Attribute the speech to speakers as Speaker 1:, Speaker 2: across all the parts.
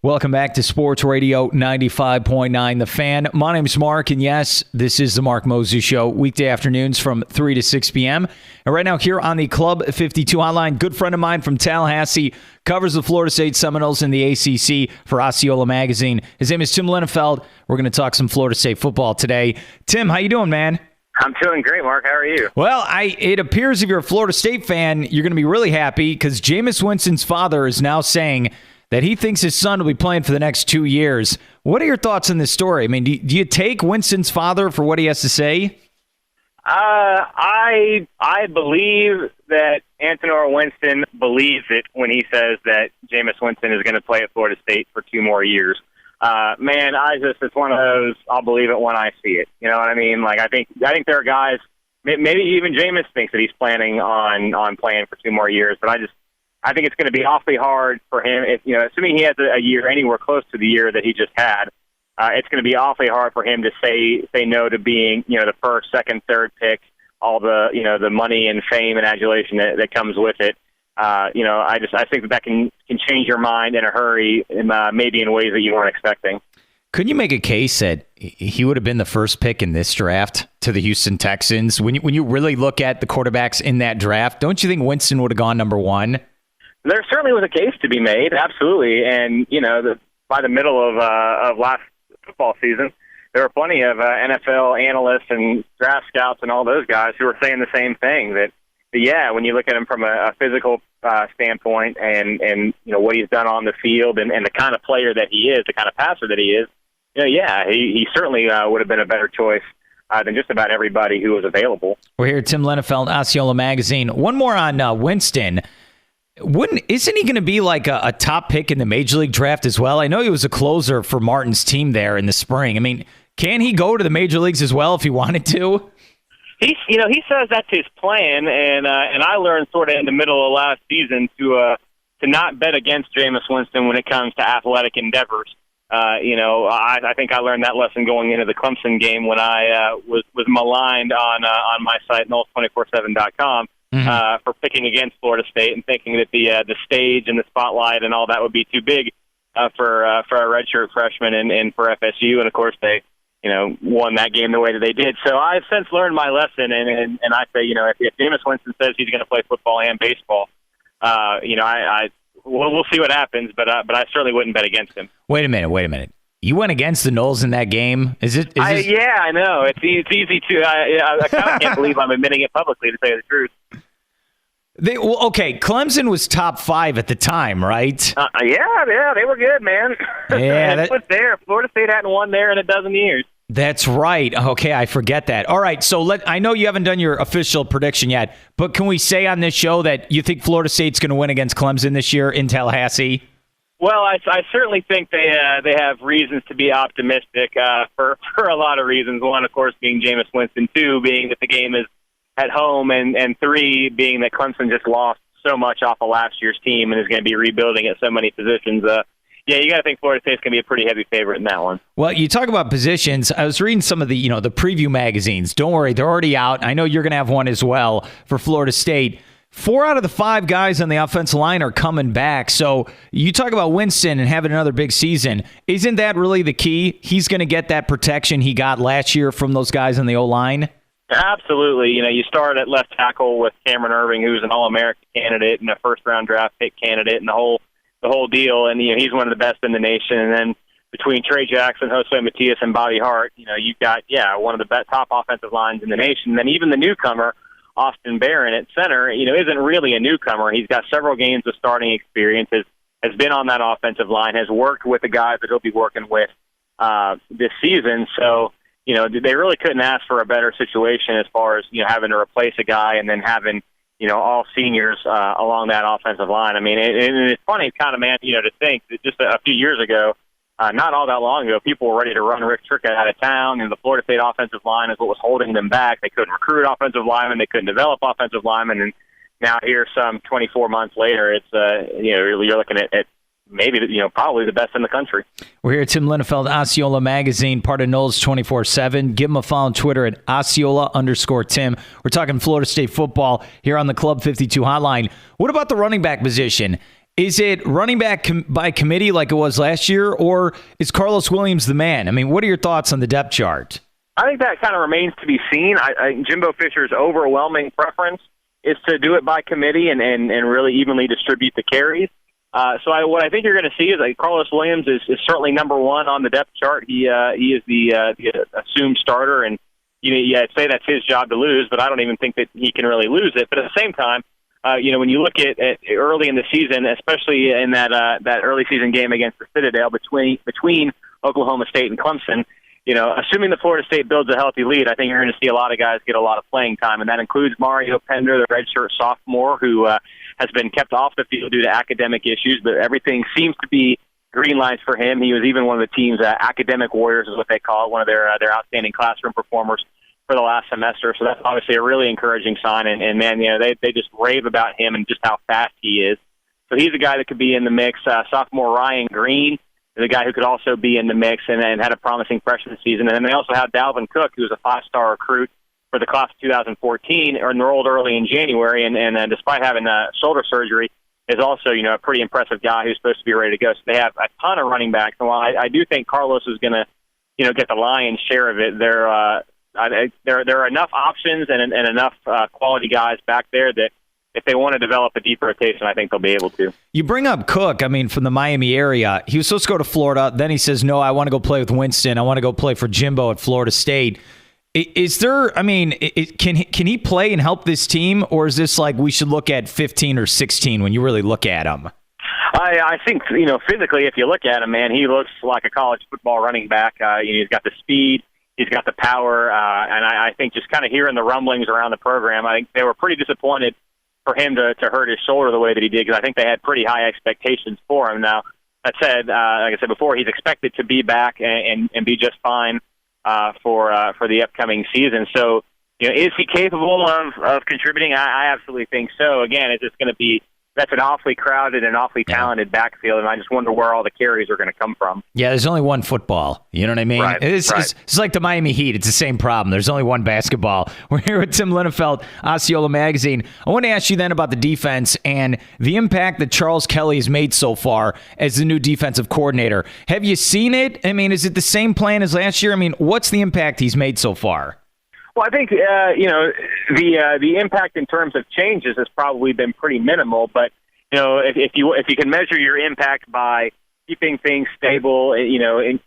Speaker 1: Welcome back to Sports Radio 95.9 The Fan. My name's Mark, and yes, this is the Mark Moses Show, weekday afternoons from 3 to 6 p.m. And right now here on the Club 52 hotline, good friend of mine from Tallahassee, covers the Florida State Seminoles in the ACC for Osceola Magazine. His name is Tim Linafelt. We're going to talk some Florida State football today. Tim, how you doing, man?
Speaker 2: I'm doing great, Mark. How are you?
Speaker 1: Well, it appears if you're a Florida State fan, you're going to be really happy because Jameis Winston's father is now saying that he thinks his son will be playing for the next 2 years. What are your thoughts on this story? I mean, do you take Winston's father for what he has to say?
Speaker 2: I believe that Antonor Winston believes it when he says that Jameis Winston is going to play at Florida State for 2 more years. Man, it's one of those, I'll believe it when I see it. You know what I mean? Like, I think there are guys, maybe even Jameis thinks that he's planning on playing for 2 more years, but I think it's going to be awfully hard for him, if, assuming he has a year anywhere close to the year that he just had. It's going to be awfully hard for him to say no to being, the first, second, third pick, all the, the money and fame and adulation that comes with it. I think that can change your mind in a hurry, maybe in ways that you weren't expecting.
Speaker 1: Couldn't you make a case that he would have been the first pick in this draft to the Houston Texans? When you really look at the quarterbacks in that draft, don't you think Winston would have gone number 1?
Speaker 2: There certainly was a case to be made, absolutely. And, by the middle of last football season, there were plenty of NFL analysts and draft scouts and all those guys who were saying the same thing, that when you look at him from a physical standpoint and what he's done on the field and the kind of player that he is, the kind of passer that he is, he certainly would have been a better choice than just about everybody who was available.
Speaker 1: We're here, Tim Linafelt, Osceola Magazine. One more on Winston. Isn't he going to be like a top pick in the Major League draft as well? I know he was a closer for Martin's team there in the spring. I mean, can he go to the Major Leagues as well if he wanted to?
Speaker 2: He says that's his plan, and I learned sort of in the middle of last season to not bet against Jameis Winston when it comes to athletic endeavors. I think I learned that lesson going into the Clemson game when I was maligned on my site, Noles247.com. For picking against Florida State and thinking that the stage and the spotlight and all that would be too big for a redshirt freshman and for FSU. And, of course, they won that game the way that they did. So I've since learned my lesson, and I say, if Jameis Winston says he's going to play football and baseball, we'll see what happens, but I certainly wouldn't bet against him.
Speaker 1: Wait a minute. You went against the Noles in that game?
Speaker 2: Yeah, I know. It's easy to. I kind of can't believe I'm admitting it publicly, to tell you the truth.
Speaker 1: Clemson was top 5 at the time, right?
Speaker 2: Yeah, they were good, man.
Speaker 1: Yeah,
Speaker 2: it was there. Florida State hadn't won there in a dozen years.
Speaker 1: That's right. Okay, I forget that. All right, so I know you haven't done your official prediction yet, but can we say on this show that you think Florida State's going to win against Clemson this year in Tallahassee?
Speaker 2: Well, I certainly think they have reasons to be optimistic for a lot of reasons. One, of course, being Jameis Winston. 2, being that the game is at home, and 3, being that Clemson just lost so much off of last year's team and is going to be rebuilding at so many positions. You got to think Florida State's going to be a pretty heavy favorite in that one. Well,
Speaker 1: you talk about positions. I was reading some of the the preview magazines. Don't worry, they're already out. I know you're going to have one as well for Florida State. 4 out of the 5 guys on the offensive line are coming back. So you talk about Winston and having another big season. Isn't that really the key? He's going to get that protection he got last year from those guys on the O-line?
Speaker 2: Absolutely. You start at left tackle with Cameron Irving, who's an All-American candidate and a first-round draft pick candidate, and the whole deal. And he's one of the best in the nation. And then between Trey Jackson, Jose Matias, and Bobby Hart, you've got one of the best top offensive lines in the nation. And then even the newcomer, Austin Barron at center, isn't really a newcomer. He's got several games of starting experience, has been on that offensive line, has worked with the guys that he'll be working with this season. So, they really couldn't ask for a better situation as far as, having to replace a guy and then having, all seniors along that offensive line. I mean, it's funny kind of, man, to think that just a few years ago, not all that long ago, people were ready to run Rick Trickett out of town, and the Florida State offensive line is what was holding them back. They couldn't recruit offensive linemen. They couldn't develop offensive linemen. And now here, some 24 months later, it's, you're looking at maybe, probably the best in the country.
Speaker 1: We're here at Tim Linafelt, Osceola Magazine, part of Noles 24/7. Give him a follow on Twitter at Osceola_Tim. We're talking Florida State football here on the Club 52 hotline. What about the running back position? Is it running back by committee like it was last year, or is Carlos Williams the man? I mean, what are your thoughts on the depth chart?
Speaker 2: I think that kind of remains to be seen. Jimbo Fisher's overwhelming preference is to do it by committee and really evenly distribute the carries. What I think you're going to see is Carlos Williams is certainly number one on the depth chart. He is the assumed starter, and I'd say that's his job to lose, but I don't even think that he can really lose it. But at the same time, when you look at early in the season, especially in that early season game against the Citadel between Oklahoma State and Clemson, assuming the Florida State builds a healthy lead, I think you're going to see a lot of guys get a lot of playing time, and that includes Mario Pender, the redshirt sophomore, who has been kept off the field due to academic issues, but everything seems to be green lights for him. He was even one of the team's academic warriors, is what they call it, one of their outstanding classroom performers for the last semester. So that's obviously a really encouraging sign. And man, they just rave about him and just how fast he is. So he's a guy that could be in the mix. Sophomore Ryan Green is a guy who could also be in the mix and had a promising freshman season. And then they also have Dalvin Cook, who was a 5-star recruit for the class of 2014, enrolled early in January, and despite having shoulder surgery, is also a pretty impressive guy who's supposed to be ready to go. So they have a ton of running backs. And while I do think Carlos is going to get the lion's share of it, there are enough options and enough quality guys back there that if they want to develop a deep rotation, I think they'll be able to.
Speaker 1: You bring up Cook, from the Miami area. He was supposed to go to Florida. Then he says, no, I want to go play with Winston. I want to go play for Jimbo at Florida State. Is there, can he play and help this team, or is this like we should look at 15 or 16 when you really look at him?
Speaker 2: I think, physically, if you look at him, man, he looks like a college football running back. He's got the speed. He's got the power, and I think just kind of hearing the rumblings around the program, I think they were pretty disappointed for him to hurt his shoulder the way that he did, because I think they had pretty high expectations for him. Now, that said, like I said before, he's expected to be back and be just fine for the upcoming season. So, is he capable of contributing? I absolutely think so. Again, it's just going to be that's an awfully crowded and awfully talented backfield, and I just wonder where all the carries are going to come from.
Speaker 1: Yeah, there's only one football. You know what I mean?
Speaker 2: Right,
Speaker 1: it's like the Miami Heat. It's the same problem. There's only one basketball. We're here with Tim Linafelt, Osceola Magazine. I want to ask you then about the defense and the impact that Charles Kelly has made so far as the new defensive coordinator. Have you seen it? Is it the same plan as last year? What's the impact he's made so far?
Speaker 2: Well, I think the impact in terms of changes has probably been pretty minimal. But if you can measure your impact by keeping things stable, and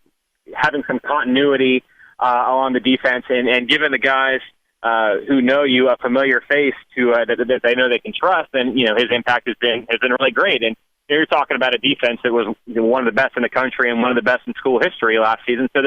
Speaker 2: having some continuity on the defense, and giving the guys who know you a familiar face to that they know they can trust, then his impact has been really great. And you're talking about a defense that was one of the best in the country and one of the best in school history last season. So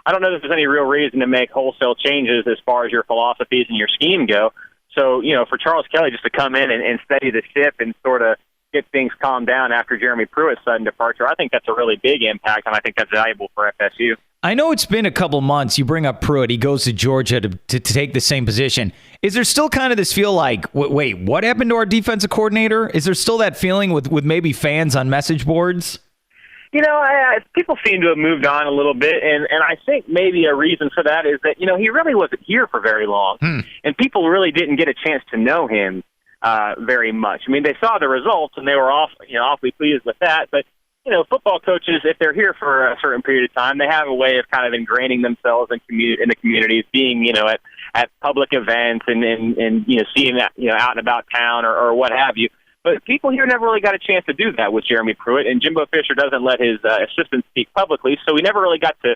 Speaker 2: I don't know that there's any real reason to make wholesale changes as far as your philosophies and your scheme go. So, for Charles Kelly just to come in and steady the ship and sort of get things calmed down after Jeremy Pruitt's sudden departure, I think that's a really big impact, and I think that's valuable for FSU.
Speaker 1: I know it's been a couple months. You bring up Pruitt. He goes to Georgia to take the same position. Is there still kind of this feel like, wait, what happened to our defensive coordinator? Is there still that feeling with maybe fans on message boards?
Speaker 2: People seem to have moved on a little bit, and I think maybe a reason for that is that, he really wasn't here for very long, and people really didn't get a chance to know him very much. They saw the results, and they were awfully pleased with that, but, football coaches, if they're here for a certain period of time, they have a way of kind of ingraining themselves in the communities, being, at public events and seeing that, out and about town or what have you. But people here never really got a chance to do that with Jeremy Pruitt, and Jimbo Fisher doesn't let his assistants speak publicly, so we never really got to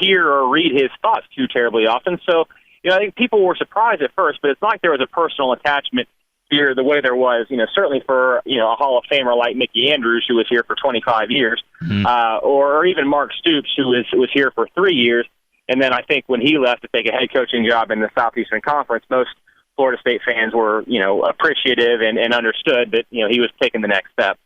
Speaker 2: hear or read his thoughts too terribly often. So, I think people were surprised at first, but it's not like there was a personal attachment here the way there was, certainly for, a Hall of Famer like Mickey Andrews, who was here for 25 years, or even Mark Stoops, who was here for 3 years. And then I think when he left to take a head coaching job in the Southeastern Conference, most Florida State fans were, appreciative and understood that, he was taking the next step.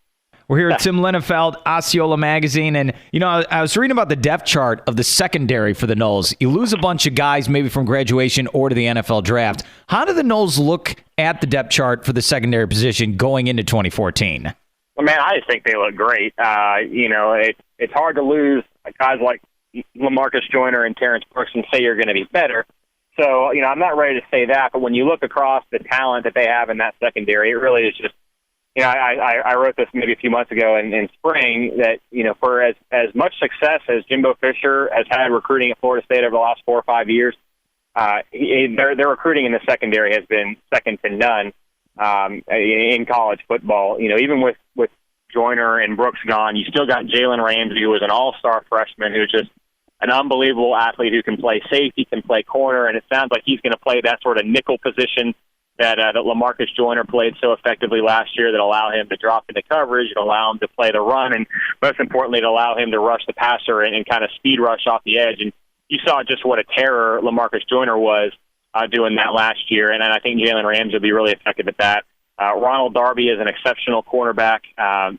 Speaker 1: We're here with Tim Linafelt, Osceola Magazine, and, I was reading about the depth chart of the secondary for the Noles. You lose a bunch of guys maybe from graduation or to the NFL draft. How do the Noles look at the depth chart for the secondary position going into 2014?
Speaker 2: Well, man, I just think they look great. It's hard to lose guys like LaMarcus Joyner and Terrence Brooks and say you're going to be better. So, I'm not ready to say that, but when you look across the talent that they have in that secondary, it really is just I wrote this maybe a few months ago in spring that, for as much success as Jimbo Fisher has had recruiting at Florida State over the last 4 or 5 years, their recruiting in the secondary has been second to none in college football. Even with Joyner and Brooks gone, you still got Jalen Ramsey, who was an all-star freshman, who's just an unbelievable athlete who can play safety, can play corner, and it sounds like he's going to play that sort of nickel position that LaMarcus Joyner played so effectively last year, that allow him to drop into coverage and allow him to play the run, and most importantly, to allow him to rush the passer and kind of speed rush off the edge. And you saw just what a terror LaMarcus Joyner was doing that last year, and I think Jalen Ramsey will be really effective at that. Ronald Darby is an exceptional cornerback.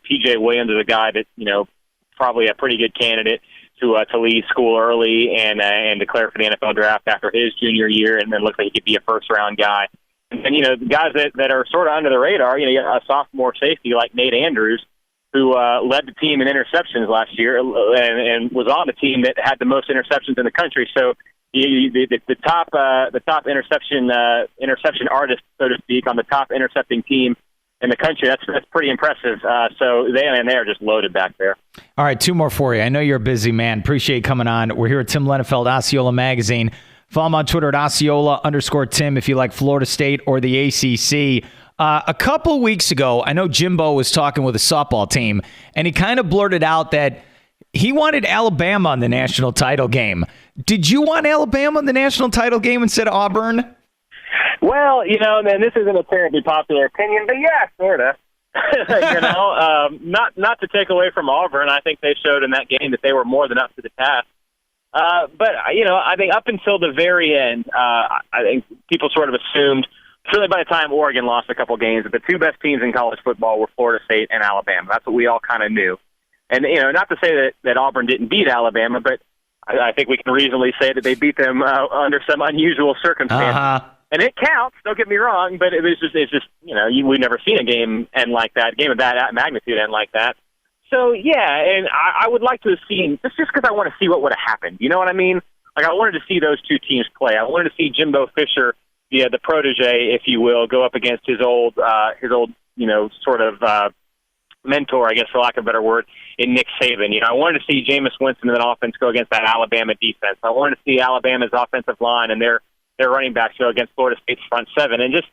Speaker 2: P.J. Williams is a guy that, probably a pretty good candidate to leave school early and declare for the NFL draft after his junior year, and then looks like he could be a first-round guy. And then, the guys that are sort of under the radar, you have a sophomore safety like Nate Andrews, who led the team in interceptions last year and was on the team that had the most interceptions in the country. So the top interception artist, so to speak, on the top intercepting team in the country, that's pretty impressive. So they are just loaded back there.
Speaker 1: All right, 2 more for you. I know you're a busy man. Appreciate you coming on. We're here at Tim Linafelt, Osceola Magazine. Follow him on Twitter at Osceola_Tim if you like Florida State or the ACC. A couple weeks ago, I know Jimbo was talking with a softball team, and he kind of blurted out that he wanted Alabama on the national title game. Did you want Alabama on the national title game instead of Auburn?
Speaker 2: Well, man, this isn't a terribly popular opinion, but yeah, sort of. Not to take away from Auburn. I think they showed in that game that they were more than up to the task. But I think up until the very end, I think people sort of assumed, certainly by the time Oregon lost a couple games, that the two best teams in college football were Florida State and Alabama. That's what we all kind of knew. And, not to say that Auburn didn't beat Alabama, but I think we can reasonably say that they beat them under some unusual circumstances.
Speaker 1: Uh-huh.
Speaker 2: And it counts, don't get me wrong, but it's just we've never seen a game end like that, a game of that magnitude end like that. So, yeah, and I would like to have seen, just because I want to see what would have happened. You know what I mean? Like, I wanted to see those two teams play. I wanted to see Jimbo Fisher, the protege, if you will, go up against his old sort of mentor, I guess, for lack of a better word, in Nick Saban. I wanted to see Jameis Winston and that offense go against that Alabama defense. I wanted to see Alabama's offensive line and their running backs go against Florida State's front seven. And just,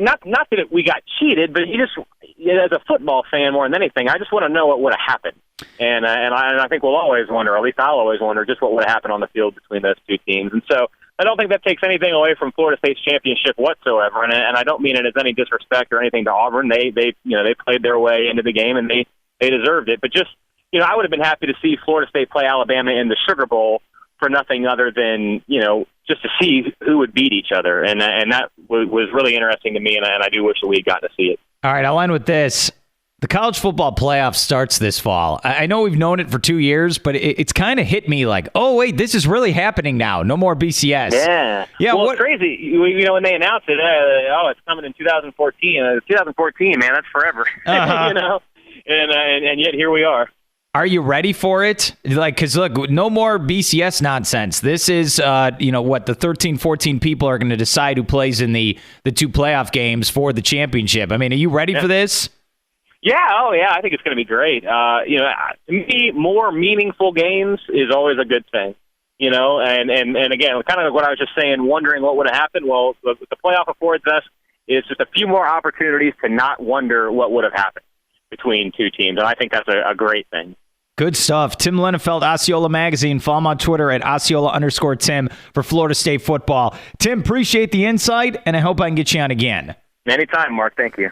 Speaker 2: not that we got cheated, but as a football fan more than anything, I just want to know what would have happened. And I think we'll always wonder, or at least I'll always wonder, just what would have happened on the field between those two teams. And so I don't think that takes anything away from Florida State's championship whatsoever. And I don't mean it as any disrespect or anything to Auburn. They played their way into the game and they deserved it. But just, I would have been happy to see Florida State play Alabama in the Sugar Bowl for nothing other than, just to see who would beat each other. And that was really interesting to me, and I do wish that we had gotten to see it.
Speaker 1: All right, I'll end with this. The college football playoff starts this fall. I know we've known it for 2 years, but it's kind of hit me like, oh, wait, this is really happening now. No more BCS.
Speaker 2: Yeah. Well, it's crazy. When they announced it, it's coming in 2014. 2014, man, that's forever.
Speaker 1: Uh-huh.
Speaker 2: And yet here we are.
Speaker 1: Are you ready for it? Because look, no more BCS nonsense. This is, the 13, 14 people are going to decide who plays in the 2 playoff games for the championship. I mean, are you ready for this?
Speaker 2: Yeah. Oh, yeah. I think it's going to be great. To me, more meaningful games is always a good thing. And again, kind of what I was just saying, wondering what would have happened. Well, the playoff affords us is just a few more opportunities to not wonder what would have happened between two teams, and I think that's a great thing.
Speaker 1: Good stuff. Tim Linafelt, Osceola Magazine. Follow him on Twitter at Osceola_Tim for Florida State football. Tim, appreciate the insight, and I hope I can get you on again.
Speaker 2: Anytime, Mark. Thank you.